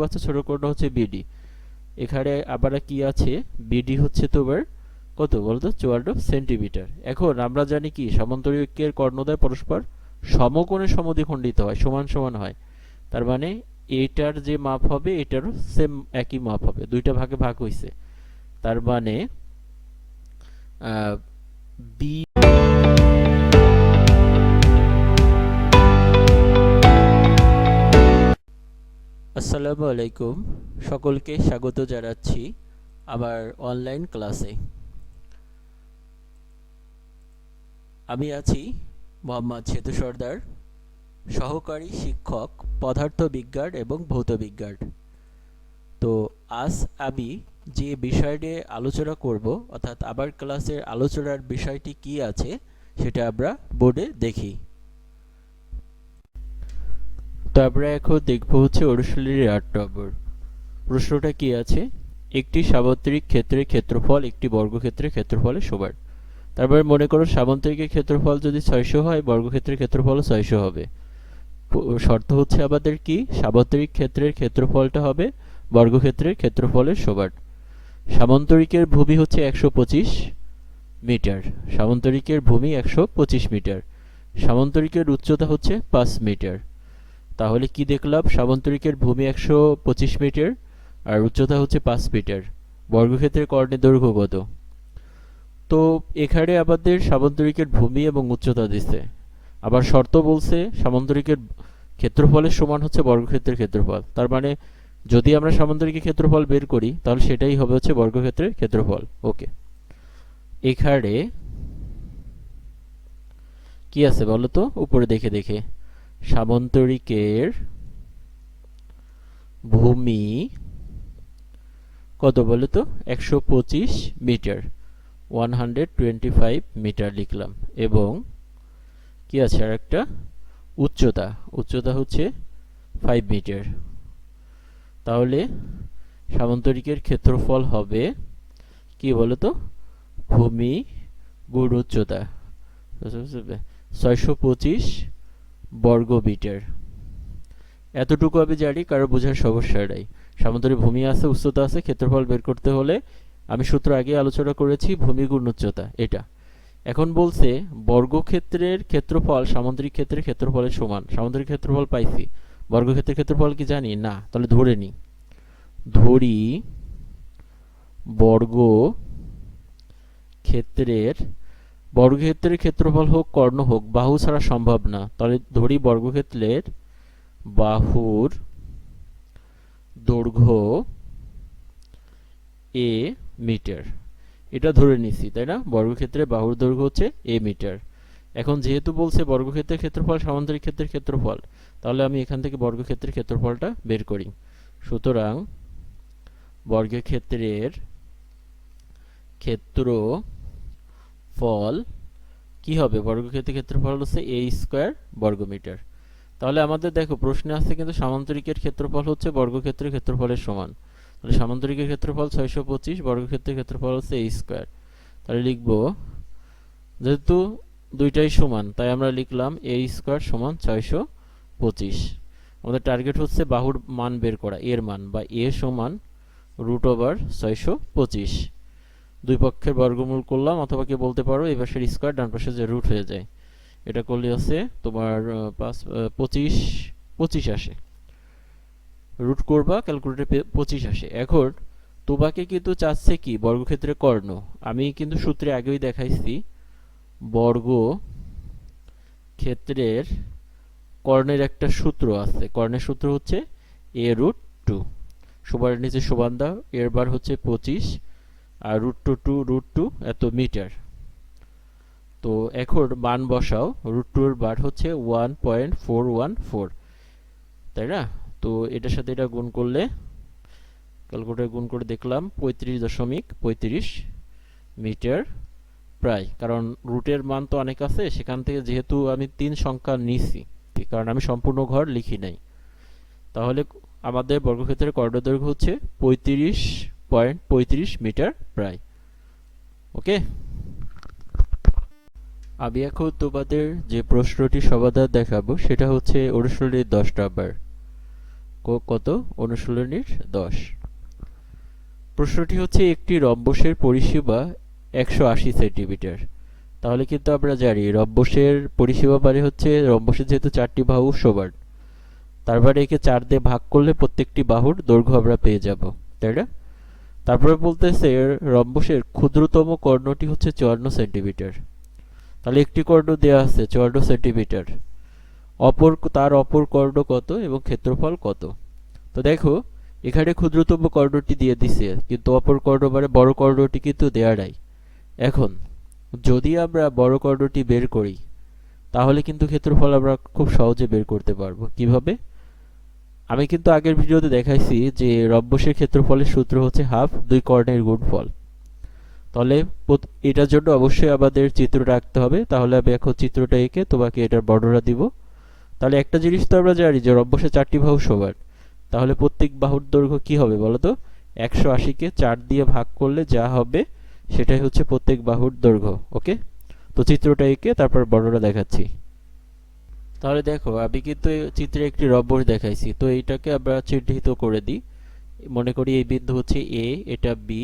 পাচ্ছ ছোট কর্ণ হচ্ছে বিডি। এখানে আবার কি আছে, বিডি হচ্ছে তোমার কত বলতো 54 সেন্টিমিটার। এখন আমরা জানি কি সমান্তরিকের কর্ণদ্বয় পরস্পর সমকোণে সমদ্বিখণ্ডিত হয়, সমান সমান হয়। তার মানে এইটার যে মাপ হবে এটারও সেম একই মাপ হবে, দুইটা ভাগে ভাগ হইছে। তার মানে বি। আসসালামু আলাইকুম, সকলকে স্বাগত জানাচ্ছি আমার অনলাইন ক্লাসে। আমি আছি মোহাম্মদ সেতু সর্দার, সহকারী শিক্ষক পদার্থবিজ্ঞান এবং ভৌতবিজ্ঞান। তো আজ আমি যে বিষয় নিয়ে আলোচনা করব, অর্থাৎ আমার ক্লাসের আলোচনার বিষয়টি কি আছে সেটা আমরা বোর্ডে দেখি। তো আমরা এখন দেখব হচ্ছে অনুশীলনীর ৮ নম্বর প্রশ্নটা কি আছে, একটি সামান্তরিক ক্ষেত্রের ক্ষেত্রফল একটি বর্গক্ষেত্রের ক্ষেত্রফলের সমান। তারপরে মনে করো সামান্তরিকের ক্ষেত্রফল যদি 600 হয়, বর্গক্ষেত্রের ক্ষেত্রফলও 600 হবে। শর্ত হচ্ছে আমাদের কি, সামান্তরিক ক্ষেত্রের ক্ষেত্রফলটা হবে বর্গক্ষেত্রের ক্ষেত্রফলের সমান। সামান্তরিকের ভূমি হচ্ছে 125 মিটার, সামান্তরিকের ভূমি 125 মিটার, সামান্তরিকের উচ্চতা হচ্ছে 5 মিটার। তাহলে কি দেখলাম, সামান্তরিকের ভূমি 125 মিটার আর উচ্চতা হচ্ছে 5 মিটার। বর্গক্ষেত্রের কর্ণের দৈর্ঘ্য কত? তো এখানে আমাদের সামান্তরিকের ভূমি এবং উচ্চতা দিচ্ছে, আবার শর্ত বলছে সামান্তরিকের ক্ষেত্রফলের সমান হচ্ছে বর্গক্ষেত্রের ক্ষেত্রফল। তার মানে যদি আমরা সামান্তরিকের ক্ষেত্রফল বের করি তাহলে সেটাই হবে হচ্ছে বর্গক্ষেত্রের ক্ষেত্রফল। ওকে, এখানে কি আছে বলো তো, উপরে দেখে দেখে সামান্তরিকের ভূমি কত বলো তো, 125 মিটার, 125 মিটার লিখলাম। এবং কি আছে আর একটা, উচ্চতা, উচ্চতা হচ্ছে 5 মিটার। তাহলে সামান্তরিকের ক্ষেত্রফল হবে কি বলতো, ভূমি গুণ উচ্চতা, 625 বর্গ মিটার। এতটুকু আমি জানি, কারো বোঝার সমস্যা নাই। সামান্তরিক ভূমি আছে, উচ্চতা আছে, ক্ষেত্রফল বের করতে হলে আমি সূত্র আগে আলোচনা করেছি, ভূমি গুণ উচ্চতা এটা। এখন বলছে বর্গক্ষেত্রের ক্ষেত্রফল সামান্তরিক ক্ষেত্রের ক্ষেত্রফলের সমান। সামান্তরিক ক্ষেত্রফল পাইছি, বর্গক্ষেত্রের ক্ষেত্রফল কি জানি না, তাহলে ধরে নি, ধরি বর্গক্ষেত্রের ক্ষেত্রফল হোক কর্ণ হোক, বাহু ছাড়া সম্ভব না। তাহলে ধরি বর্গক্ষেত্রের বাহুর দৈর্ঘ্য এ মিটার, এটা ধরে নিছি, তাই না? বর্গক্ষেত্রের বাহুর দৈর্ঘ্য হচ্ছে এ মিটার। এখন যেহেতু বলছে বর্গক্ষেত্রের ক্ষেত্রফল সামান্তরিক ক্ষেত্রের ক্ষেত্রফল, তাহলে আমি এখান থেকে বর্গক্ষেত্রের ক্ষেত্রফলটা বের করি। সুতরাং বর্গক্ষেত্রের ক্ষেত্রফল কি হবে, বর্গক্ষেত্রের ক্ষেত্রফল হচ্ছে a স্কয়ার বর্গমিটার। তাহলে আমাদের দেখো প্রশ্নে আছে কিন্তু সামান্তরিকের ক্ষেত্রফল হচ্ছে বর্গক্ষেত্রের ক্ষেত্রফলের সমান। তাহলে সামান্তরিকের ক্ষেত্রফল 625, বর্গক্ষেত্রের ক্ষেত্রফল হচ্ছে a স্কয়ার। তাহলে লিখব, যেহেতু দুইটাই সমান তাই আমরা লিখলাম a স্কয়ার সমান 625। আমাদের টার্গেট হচ্ছে বাহুর মান বের করা, এর মান, বা a সমান √625। দুই পক্ষের বর্গমূল করলাম, অথবা কি বলতে পারো এই পাশের স্কয়ার ডান পাশে যে রুট হয়ে যায়, এটা করলে আছে তোমার 25 আসে। রুট করবা, ক্যালকুলেটরে 25 আসে। এখন তোমাকে কিন্তু চাচ্ছে কি, বর্গক্ষেত্রের কর্ণ। আমি কিন্তু সূত্রে আগেই দেখাইছি, বর্গক্ষেত্রের কর্ণের একটা সূত্র আছে, কর্ণের সূত্র হচ্ছে a√2। সবার নিচে সমান দাও, এর বার হচ্ছে 25 আর √2 এত মিটার। তো এখন মান বসাও, √2 এর বার হচ্ছে 1.414, তাই না? তো এটার সাথে এটা গুণ করলে, ক্যালকুলেটরে গুণ করে দেখলাম 35.35 মিটার প্রায়। কারণ রুটের মান তো অনেক আছে, সেখান থেকে যেহেতু আমি 3 সংখ্যা নিছি, কারণ আমি সম্পূর্ণ ঘর লিখি নাই। তাহলে আমাদের বর্গক্ষেত্রের কর্ণদৈর্ঘ্য হচ্ছে 35.35 মিটার প্রায়। ওকে, আমি এখন তোমাদের যে প্রশ্নটি সমাধান দেখাবো সেটা হচ্ছে অনুশীলনীর 10 নম্বর। কত? অনুশীলনীর 10। প্রশ্নটি হচ্ছে একটি রম্বসের পরিসীমা 180 সেন্টিমিটার। তাহলে কিন্তু আমরা জানি রম্বসের পরিসীমা মানে হচ্ছে রম্বসের যেহেতু 4টি বাহু সমান, তার মানে একে 4 দিয়ে ভাগ করলে প্রত্যেকটি বাহুর দৈর্ঘ্য আমরা পেয়ে যাব, তাই না? তারপরে বলতেছে রম্বসের ক্ষুদ্রতম কর্ণটি হচ্ছে 54 সেন্টিমিটার। তাহলে একটি কর্ণ দেওয়া আছে 54 সেন্টিমিটার, তার অপর কর্ণ কত এবং ক্ষেত্রফল কত? তো দেখো এখানে ক্ষুদ্রতম কর্ণটি দিয়ে দিছে, কিন্তু অপর কর্ণ মানে বড় কর্ণটি কিন্তু দেয়া নাই। এখন যদি আমরা বড় কর্ণটি বের করি তাহলে কিন্তু ক্ষেত্রফল আমরা খুব সহজে বের করতে পারবো। কিভাবে? আমি কিন্তু আগের ভিডিওতে দেখাইছি যে রম্বসের ক্ষেত্রফলের সূত্র হচ্ছে হাফ দুই কর্ণের গুণফল। তাহলে এটার জন্য অবশ্যই আমাদের চিত্রটা আঁকতে হবে। তাহলে আমি এখন চিত্রটা এঁকে তোমাকে এটার বর্ণনা দিব। তাহলে একটা জিনিস তো আমরা জানি যে রম্বসের 4টি বাহু সমান, তাহলে প্রত্যেক বাহুর দৈর্ঘ্য কি হবে বলো তো? 180কে 4 দিয়ে ভাগ করলে যা হবে সেটাই হচ্ছে প্রত্যেক বাহুর দৈর্ঘ্য। ওকে, তো চিত্রটা এঁকে তারপর বর্ণনা দেখাচ্ছি। তাহলে দেখো আমি কিন্তু চিত্রে একটি রম্বস দেখাইছি, তো এইটাকে আমরা চিহ্নিত করে দিই। মনে করি এই বিন্দু হচ্ছে এ, এটা বি,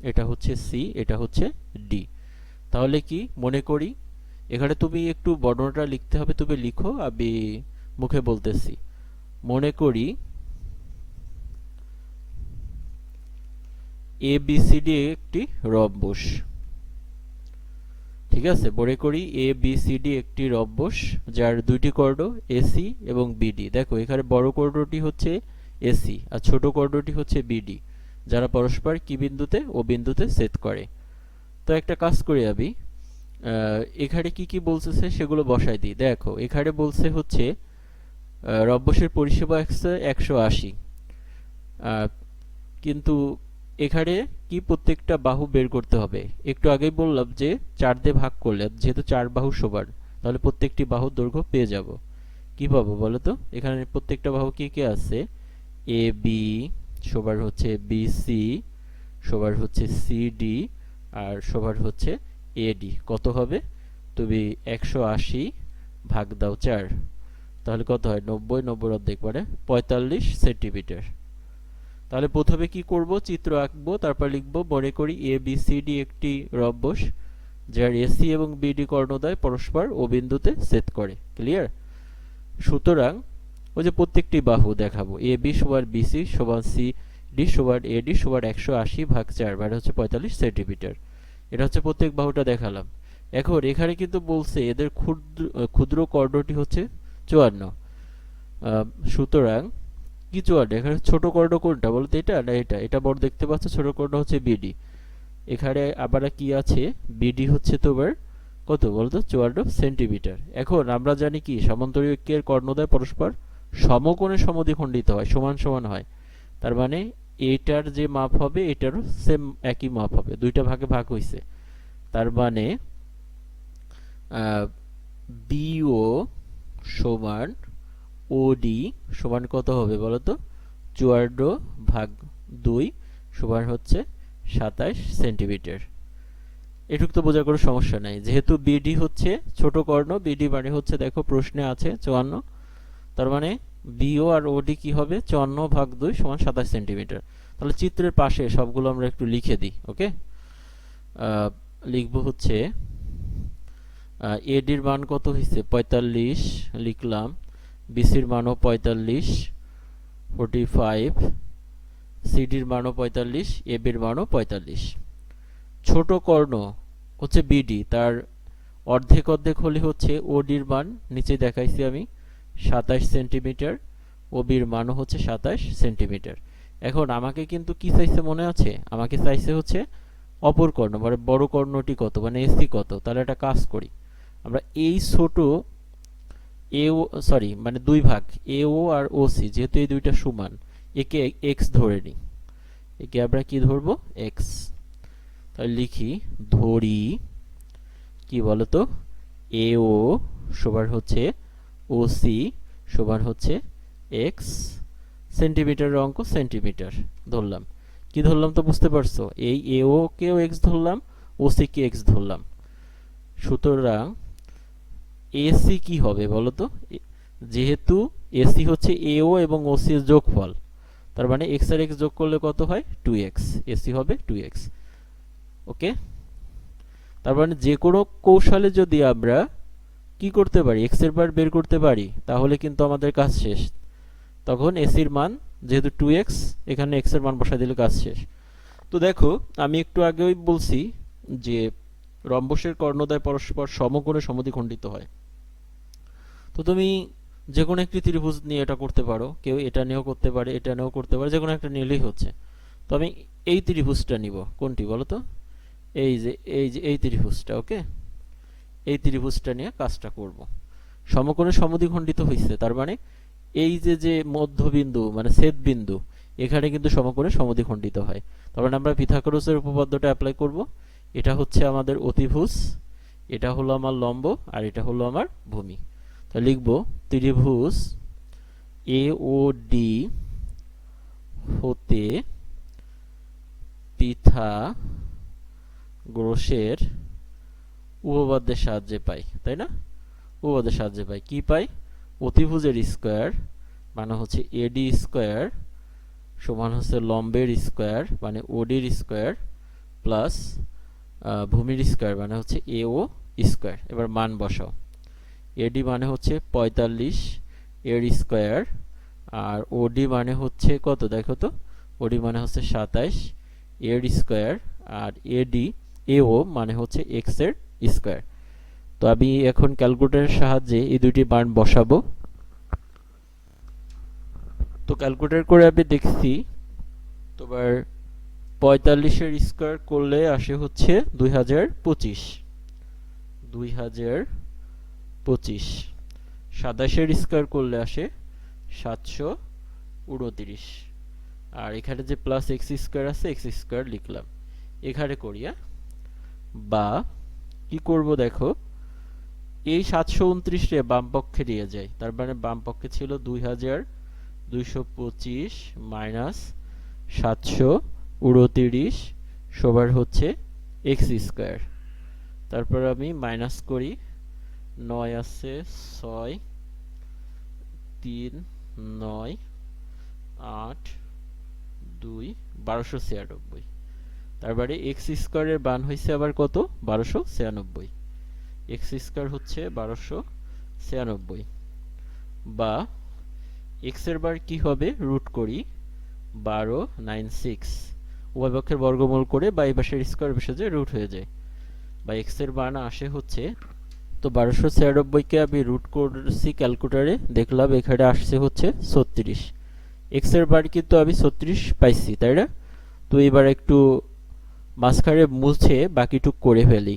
এটা হচ্ছে সি, এটা হচ্ছে ডি। তাহলে কি মনে করি, এখানে তুমি একটু বর্ণনাটা লিখতে হবে, তুমি লিখো, আমি মুখে বলতেছি। মনে করি এ বি সি ডি একটি রম্বস। ঠিক আছে, মনে করি এ বি সি ডি একটি রম্বস যার দুইটি কর্ণ এসি এবং বিডি। দেখো এখানে বড় কর্ণটি হচ্ছে এসি আর ছোট কর্ণটি হচ্ছে বিডি, যারা পরস্পর কি বিন্দুতে? ও বিন্দুতে ছেদ করে। তো একটা কাজ করি আমি, এখানে কি কি বলতেছে সেগুলো বসাই দিই। দেখো এখানে বলছে হচ্ছে রম্বসের পরিসীমা 180, কিন্তু এখানে কি প্রত্যেকটা বাহু বের করতে হবে। একটু আগেই বললাম যে 4 দিয়ে ভাগ করলে যেহেতু 4 বাহু সমান, তাহলে প্রত্যেকটি বাহুর দৈর্ঘ্য পেয়ে যাব। কি পাবো বলো তো? এখানে প্রত্যেকটা বাহু কি কি আছে? এ বি সবার হচ্ছে বি সি, সবার হচ্ছে সি ডি, আর সবার হচ্ছে এ ডি। কত হবে? তুমি 180 ভাগ দাও 4, তাহলে কত হয়? 90, 90 অর্ধেক মানে 45 সেন্টিমিটার। তাহলে প্রথমে কি করব? চিত্র আঁকবো, তারপর লিখবো মনে করি এ বি সি ডি একটি রম্বস যার এসি এবং বিডি কর্ণদ্বয় পরস্পর ও বিন্দুতে ছেদ করে। ক্লিয়ার? সুতরাং ওই যে প্রত্যেকটি বাহু দেখাবো, এ বি সমান বিসি সমান সি ডি সমান এডি সমান 180 ভাগ 4 মানে হচ্ছে 45 সেন্টিমিটার। এটা হচ্ছে প্রত্যেক বাহুটা দেখালাম। এখন এখানে কিন্তু বলছে এদের ক্ষুদ্র কর্ণটি হচ্ছে 54। সুতরাং কি 54? এখানে ছোট কর্ণ কোনটা বলতো? এটা না এটা? এটা বড় দেখতে পাচ্ছ, ছোট কর্ণ হচ্ছে বিডি। এখানে আবার কি আছে? বিডি হচ্ছে তোমার কত বলতো? 54 সেন্টিমিটার। এখন আমরা জানি কি সমান্তরিকের কর্ণদ্বয় পরস্পর সমকোণে সমদ্বিখণ্ডিত হয়, সমান সমান হয়। তার মানে এইটার যে মাপ হবে এটারও সেম একই মাপ হবে, দুইটা ভাগে ভাগ হইছে। তার মানে বিও সমান ওডি সমান কত হবে বলো তো? 54 ভাগ 2 সমান হচ্ছে 27 সেন্টিমিটার। এটুক তো বোঝার কোনো সমস্যা নাই, যেহেতু বিডি হচ্ছে ছোট কর্ণ, বিডি মানে হচ্ছে দেখো প্রশ্নে আছে 54, তার মানে বিও আর ওডি কি হবে? 54 ভাগ 2 সমান 27 সেন্টিমিটার। তাহলে চিত্রের পাশে সবগুলো আমরা একটু লিখে দিই। ওকে, লিখবো হচ্ছে এডির মান কত হয়েছে? 45 লিখলাম, বিসির মানও 45 45, সিডির মানও 45, এবির মানও 45। ছোট কর্ণ হচ্ছে বিডি, তার অর্ধেক অর্ধেক হলে হচ্ছে ওডির মান নিচে দেখাইছি আমি 27 সেন্টিমিটার, ওবির মানও হচ্ছে 27 সেন্টিমিটার। এখন আমাকে কিন্তু কি চাইছে মনে আছে? আমাকে চাইছে হচ্ছে অপর কর্ণ মানে বড় কর্ণটি কত, মানে এসি কত। তাহলে একটা কাজ করি, আমরা এই ছোট এও সরি মানে দুই ভাগ এও আর ওসি, যেহেতু এই দুইটা সমান, একে এক্স ধরে নিই। একে আমরা কি ধরবো? এক্স। তাহলে লিখি, ধরি কি বলতো? এও সমান হচ্ছে ওসি সমান হচ্ছে এক্স, সেন্টিমিটারের অঙ্ক সেন্টিমিটার ধরলাম। কি ধরলাম তো বুঝতে পারছো? এই এও কেও এক্স ধরলাম, ওসি কে এক্স ধরলাম। সুতরাং এসি কি হবে বলতো? যেহেতু এসি হচ্ছে এও এবং ওসি এর যোগফল, তার মানে এক্স আর এক্স যোগ করলে কত হয় 2x, এসি হবে 2x। ওকে, তার মানে যে কোনো কৌশলে যদি আমরা কি করতে পারি এক্স এর বার বের করতে পারি তাহলে কিন্তু আমাদের কাজ শেষ। তখন এসির মান যেহেতু 2x, এখানে এক্স এর মান বসাই দিলে কাজ শেষ। তো দেখো আমি একটু আগেই বলছি যে রম্বসের কর্ণদ্বয় পরস্পর সমকোণে সমদ্বিখণ্ডিত হয়। তো তুমি যে কোনো একটি ত্রিভুজ নিয়ে এটা করতে পারো, কেউ এটা নিয়েও করতে পারে, এটা নিয়েও করতে পারে, যে কোনো একটা নিলেই হচ্ছে। তো আমি এই ত্রিভুজটা নিব, কোনটি বলো তো? এই ত্রিভুজটা। ওকে, এই ত্রিভুজটা নিয়ে কাজটা করব। সমকোণে সমদ্বিখণ্ডিত হয়েছে, তার মানে এই যে মধ্যবিন্দু মানে ছেদ বিন্দু, এখানে কিন্তু সমকোণে সমদ্বিখণ্ডিত হয়। তার মানে আমরা পিথাগোরাসের উপপাদ্যটা অ্যাপ্লাই করব। এটা হচ্ছে আমাদের অতিভুজ, এটা হলো আমার লম্ব, আর এটা হলো আমার ভূমি। তা লিখব ত্রিভুজ এ ও ডি হতে পিথাগোরাসের উপপাদ্যের সাহায্যে পাই, তাই না? উপপাদ্যের সাহায্যে পাই কি পাই? অতিভুজের স্কয়ার মানে হচ্ছে এডি স্কয়ার সমান হচ্ছে লম্বের স্কয়ার মানে ওডির স্কয়ার প্লাস ভূমির স্কয়ার মানে হচ্ছে এও স্কয়ার। এবার মান বসাও। এডি মানে হচ্ছে 45 এর স্কয়ার, আর ওডি মানে হচ্ছে কত দেখো তো? ওডি মানে হচ্ছে 27 এর স্কয়ার, আর এও মানে হচ্ছে এক্স এর স্কয়ার। তো আমি এখন ক্যালকুলেটরের সাহায্যে এই দুইটি মান বসাবো। তো ক্যালকুলেটর করে আমি দেখছি তোমার 45 এর স্কয়ার করলে আসে হচ্ছে 2025, 27 এর স্কয়ার করলে আসে 729, আর এখানে যে প্লাস এক্স স্কয়ার আছে এক্স স্কয়ার লিখলাম। এখানে করি বা কি করব দেখো, এই 729 রে বাম পক্ষে নিয়ে যায়, তার মানে বাম পক্ষে ছিল 2225 মাইনাস 729 সবার হচ্ছে এক্স স্কয়ার। তারপর আমি মাইনাস করি, 9 আছে 6 3 9 8 2 1296। তারপরে এক্স স্কয়ারের মান হয়েছে আবার কত? 1296। এক্স স্কয়ার হচ্ছে 1296, বা এক্স এর বার কি হবে রুট করি 1296, উভয় পক্ষের বর্গমূল করে বা এই পাশের স্কয়ার বসে রুট হয়ে যায়, বা এক্স এর মান আসে হচ্ছে, তো 1296 কে আমি রুট করছি ক্যালকুলেটরে, দেখলাম এখানে আসছে হচ্ছে 36। এক্স এর বার কিন্তু আমি 36 পাইছি, তাই না? তো এবার একটু মাঝখানে মুছে বাকিটুক করে ফেলি।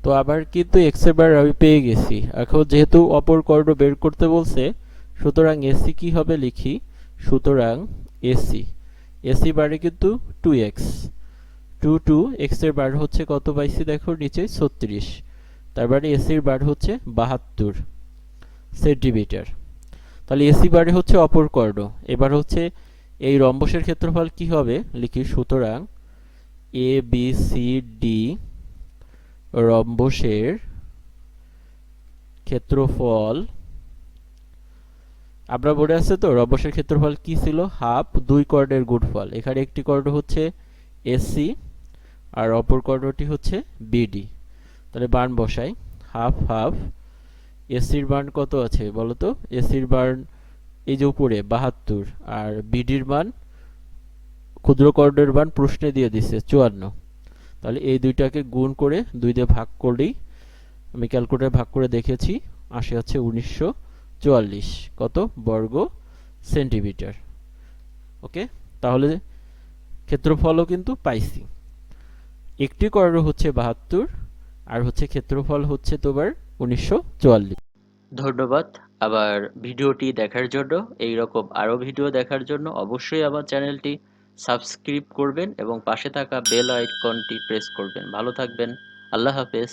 তো আবার কিন্তু এক্স এর বার আমি পেয়ে গেছি। এখন যেহেতু অপর কর্ণ বের করতে বলছে, সুতরাং এসি কি হবে লিখি। সুতরাং এসি বারে কিন্তু 2x, 2 এক্স এর বার হচ্ছে কত পাইছি দেখো নিচে 36, তার মানে এসির বার হচ্ছে 72 সেন্টিমিটার। তাহলে এসি বারে হচ্ছে অপর কর্ণ। এবার হচ্ছে এই রম্বসের ক্ষেত্রফল কি হবে লিখি। সুতরাং এ বি সি ডি রম্বসের ক্ষেত্রফল, আমরা মনে আছে তো রম্বসের ক্ষেত্রফল কি ছিল? হাফ দুই কর্ণের গুণফল। এখানে একটি কর্ণ হচ্ছে এসি আর অপর কর্ণটি হচ্ছে বিডি। তাহলে মান বসাই, হাফ হাফ। এসির মান কত আছে বলো তো? এসির মান এই যে উপরে 72, আর বিডির মান ক্ষুদ্র কর্ণের মান প্রশ্নে দিয়ে দিছে 54। তাহলে এই দুইটাকে গুণ করে 2 দিয়ে ভাগ করলেই, আমি ক্যালকুলেটরে ভাগ করে দেখেছি, আসে হচ্ছে 1944 কত বর্গ সেন্টিমিটার। ওকে, তাহলে ক্ষেত্রফলও কিন্তু পাইছি। একটি কর্ণ হচ্ছে 72 আর হচ্ছে ক্ষেত্রফল হচ্ছে তোমার 1944। ধন্যবাদ আবার ভিডিওটি দেখার জন্য। এই রকম আরো ভিডিও দেখার জন্য অবশ্যই আমার চ্যানেলটি সাবস্ক্রাইব করবেন এবং পাশে থাকা বেল আইকনটি প্রেস করবেন। ভালো থাকবেন। আল্লাহ হাফেজ।